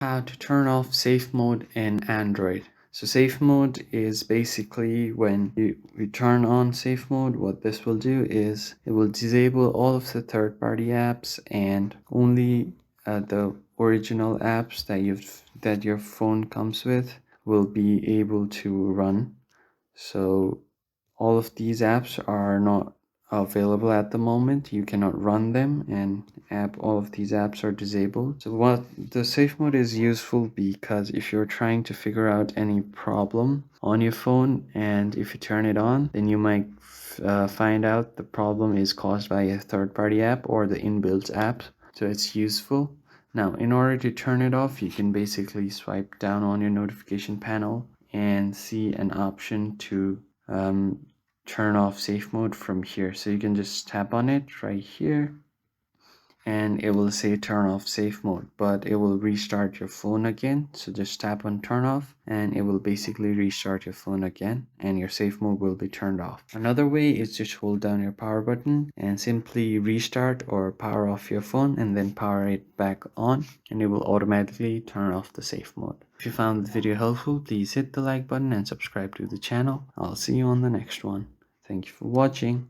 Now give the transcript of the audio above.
How to turn off safe mode in Android. So safe mode is basically when you turn on safe mode, what this will do is it will disable all of the third-party apps and only the original apps that your phone comes with will be able to run. So all of these apps are not available at the moment. You cannot run them, and all of these apps are disabled. So what the safe mode is useful because if you're trying to figure out any problem on your phone and if you turn it on, then you might find out the problem is caused by a third-party app or the inbuilt app. So it's useful. Now, in order to turn it off, you can basically swipe down on your notification panel and see an option to turn off safe mode from here. So you can just tap on it right here and it will say turn off safe mode, but it will restart your phone again. So just tap on turn off and it will basically restart your phone again and your safe mode will be turned off. Another way is just hold down your power button and simply restart or power off your phone and then power it back on, and it will automatically turn off the safe mode. If you found the video helpful, please hit the like button and subscribe to the channel. I'll see you on the next one. Thank you for watching.